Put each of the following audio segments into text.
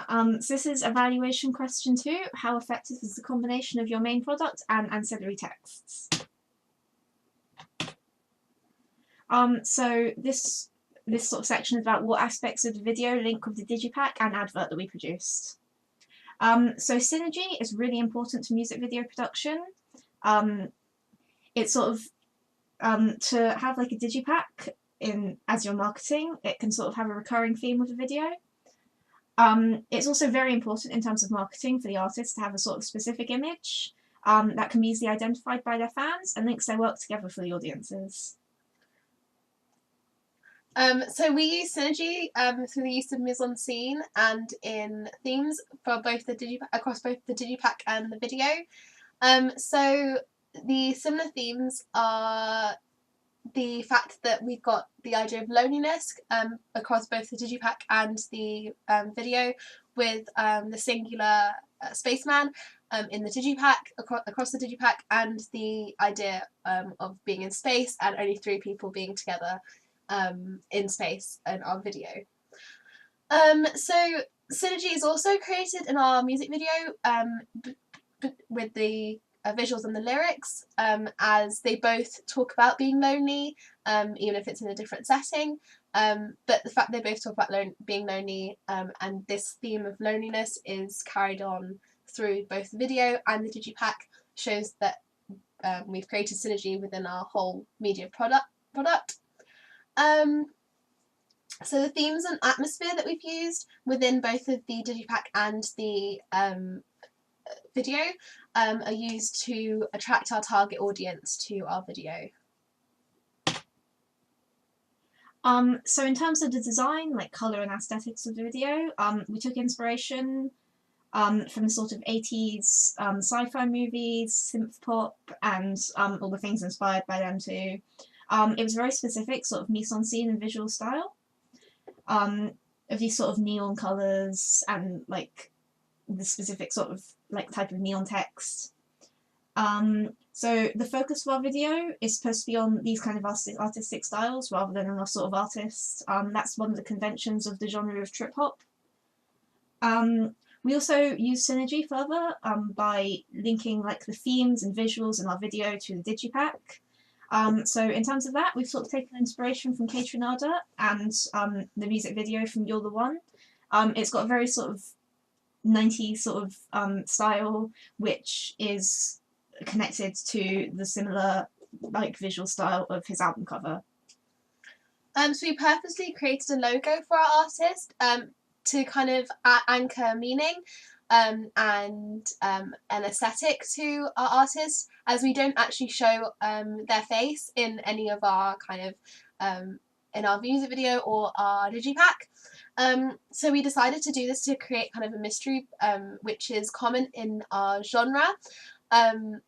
So this is evaluation question 2. How effective is the combination of your main product and ancillary texts? So this sort of section is about what aspects of the video link with the digipack and advert that we produced. So synergy is really important to music video production. It's sort of to have like a digipack as your marketing, it can sort of have a recurring theme with the video. It's also very important in terms of marketing for the artist to have a sort of specific image that can be easily identified by their fans and links their work together for the audiences. So we use synergy through the use of mise-en-scene and in themes for both the across both the digipack and the video. So the similar themes are the fact that we've got the idea of loneliness across both the digipack and the video, with the singular spaceman in the digipack across the digipack, and the idea of being in space and only 3 people being together in space in our video. So synergy is also created in our music video with the visuals and the lyrics, as they both talk about being lonely, even if it's in a different setting. But the fact they both talk about being lonely, and this theme of loneliness is carried on through both the video and the digipack, shows that we've created synergy within our whole media product. So the themes and atmosphere that we've used within both of the digipack and the video are used to attract our target audience to our video. So in terms of the design, like colour and aesthetics of the video, we took inspiration from the sort of 80s sci-fi movies, synth pop, and all the things inspired by them too. It was very specific sort of mise-en-scene and visual style of these sort of neon colours and like the specific sort of like type of neon text. So the focus of our video is supposed to be on these kind of artistic styles rather than on our sort of artists. That's one of the conventions of the genre of trip hop. We also use synergy further by linking like the themes and visuals in our video to the digipack. So in terms of that, we've sort of taken inspiration from Kaytranada and the music video from You're the One. It's got a very sort of 90s sort of style, which is connected to the similar like visual style of his album cover. So we purposely created a logo for our artist to kind of anchor meaning and an aesthetic to our artist, as we don't actually show their face in any of our kind of in our music video or our digipack. So we decided to do this to create kind of a mystery, which is common in our genre. And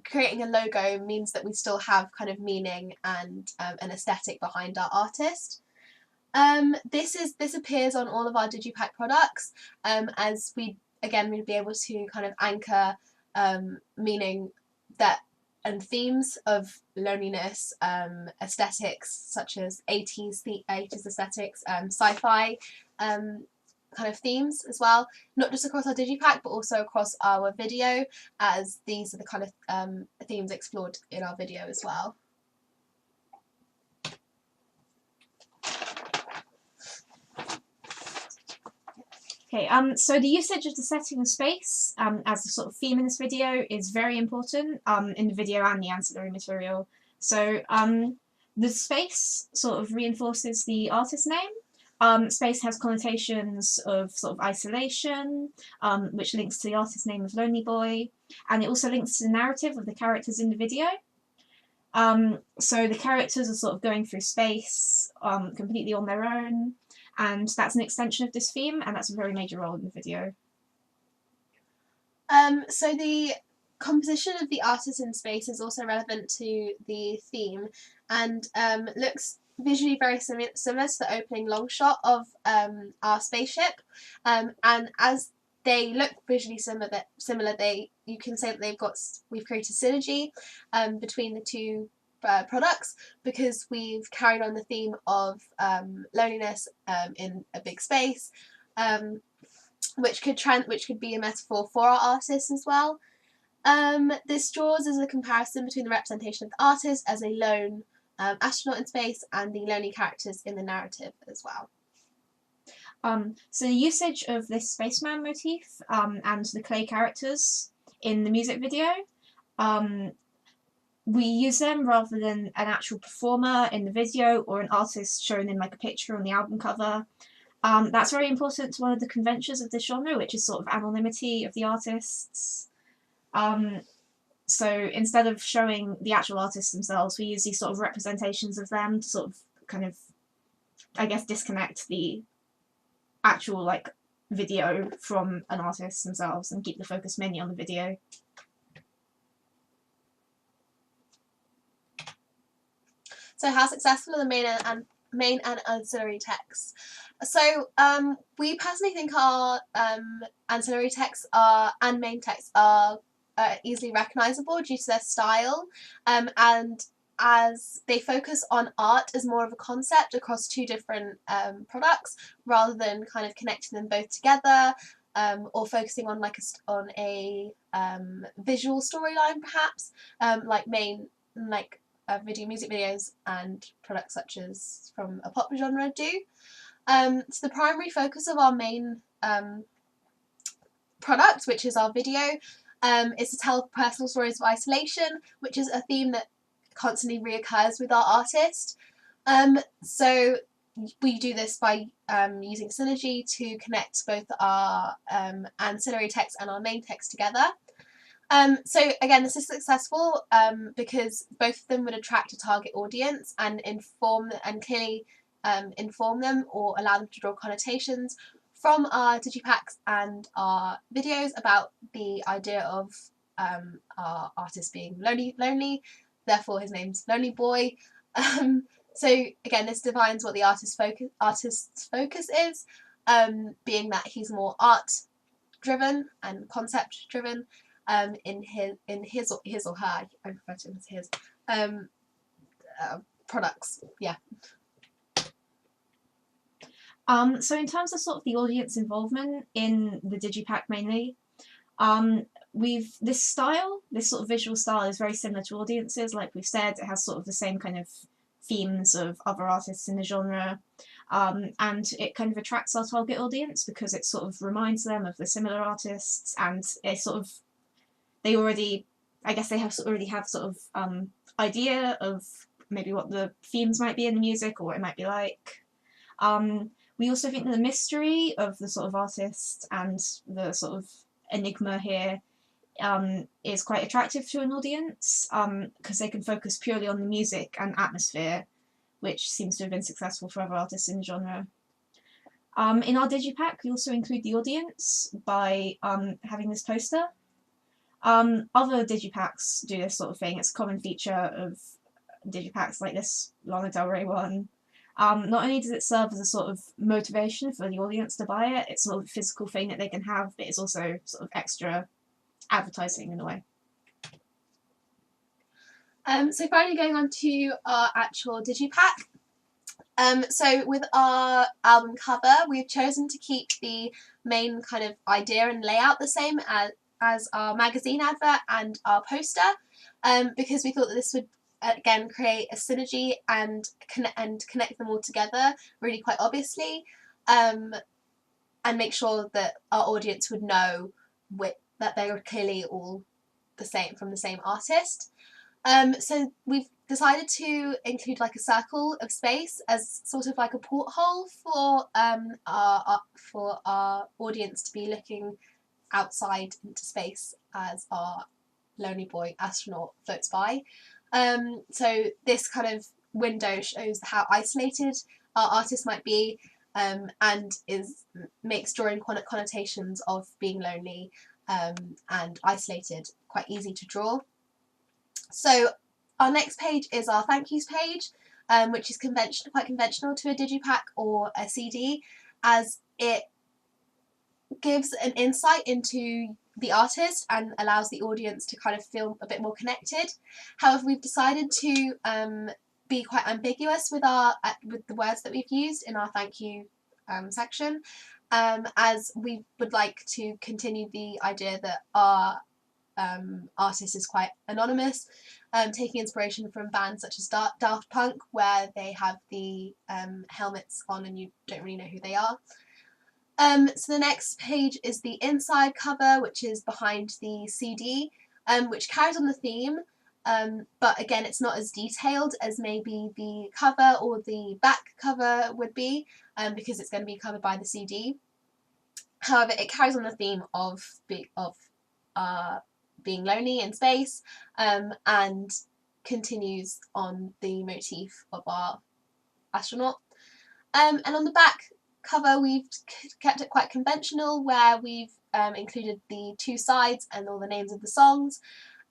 creating a logo means that we still have kind of meaning and an aesthetic behind our artist. This appears on all of our digipack products, as we'd be able to kind of anchor meaning that and themes of loneliness, aesthetics such as 80s aesthetics, sci-fi kind of themes as well, not just across our digipack but also across our video, as these are the kind of themes explored in our video as well. Okay, so the usage of the setting of space as a sort of theme in this video is very important in the video and the ancillary material. So the space sort of reinforces the artist name. Space has connotations of sort of isolation, which links to the artist name of Lonely Boy, and it also links to the narrative of the characters in the video. So the characters are sort of going through space completely on their own, and that's an extension of this theme, and that's a very major role in the video. So the composition of the artist in space is also relevant to the theme, and looks visually very similar to the opening long shot of our spaceship, and as they look visually similar, you can say that we've created synergy between the two products, because we've carried on the theme of loneliness in a big space, which could be a metaphor for our artists as well. This draws as a comparison between the representation of the artist as a lone astronaut in space and the lonely characters in the narrative as well. So the usage of this spaceman motif and the clay characters in the music video, we use them rather than an actual performer in the video or an artist shown in like a picture on the album cover. That's very important to one of the conventions of this genre, which is sort of anonymity of the artists. So instead of showing the actual artists themselves, we use these sort of representations of them to sort of kind of, I guess, disconnect the actual like video from an artist themselves and keep the focus mainly on the video. So how successful are the main and ancillary texts? So we personally think our ancillary texts and main texts are easily recognisable due to their style, and as they focus on art as more of a concept across two different products, rather than kind of connecting them both together, or focusing on a visual storyline perhaps, like music videos and products such as from a pop genre do. So the primary focus of our main product, which is our video, is to tell personal stories of isolation, which is a theme that constantly reoccurs with our artist. So we do this by using Synergy to connect both our ancillary text and our main text together. So again, this is successful because both of them would attract a target audience and clearly inform them or allow them to draw connotations from our digipacks and our videos about the idea of our artist being lonely, therefore his name's Lonely Boy. So again, this defines what the artist's focus is, being that he's more art driven and concept driven in his or her, I refer to him as his, products. Yeah. So in terms of sort of the audience involvement in the digipack mainly, this sort of visual style is very similar to audiences. Like we've said, it has sort of the same kind of themes of other artists in the genre, and it kind of attracts our target audience because it sort of reminds them of the similar artists, and they already have sort of idea of maybe what the themes might be in the music or what it might be like. We also think that the mystery of the sort of artist and the sort of enigma here is quite attractive to an audience because they can focus purely on the music and atmosphere, which seems to have been successful for other artists in the genre. In our digipack, we also include the audience by having this poster. Other digipacks do this sort of thing. It's a common feature of digipacks like this Lana Del Rey one. Not only does it serve as a sort of motivation for the audience to buy it, it's sort of a physical thing that they can have, but it's also sort of extra advertising in a way. So finally going on to our actual digipack. So with our album cover, we've chosen to keep the main kind of idea and layout the same as our magazine advert and our poster, because we thought that this would again create a synergy and connect them all together really quite obviously, and make sure that our audience would know that they were clearly all the same, from the same artist. So we've decided to include like a circle of space as sort of like a porthole for our audience to be looking outside into space as our Lonely Boy astronaut floats by. So this kind of window shows how isolated our artist might be, and makes drawing connotations of being lonely and isolated quite easy to draw. So our next page is our thank yous page, which is quite conventional to a digipack or a CD, as it gives an insight into the artist and allows the audience to kind of feel a bit more connected. However, we've decided to be quite ambiguous with the words that we've used in our thank you section, as we would like to continue the idea that our artist is quite anonymous, taking inspiration from bands such as Daft Punk, where they have the helmets on and you don't really know who they are. So the next page is the inside cover, which is behind the CD, which carries on the theme, but again it's not as detailed as maybe the cover or the back cover would be, because it's going to be covered by the CD. However, it carries on the theme of being lonely in space, and continues on the motif of our astronaut. And on the back cover we've kept it quite conventional, where we've included the 2 sides and all the names of the songs,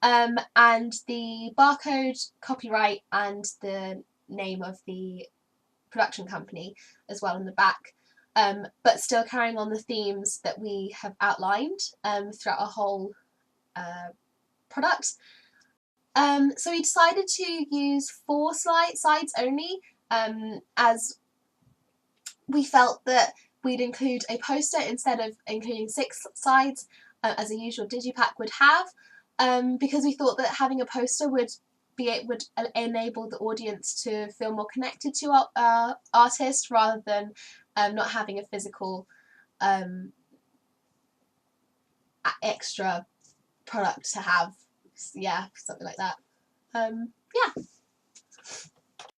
and the barcode, copyright and the name of the production company as well in the back, but still carrying on the themes that we have outlined throughout our whole product. So we decided to use 4 sides only, as we felt that we'd include a poster instead of including 6 sides, as a usual digipack would have, because we thought that having a poster would enable the audience to feel more connected to our artist, rather than not having a physical extra product to have. Yeah, something like that. Yeah.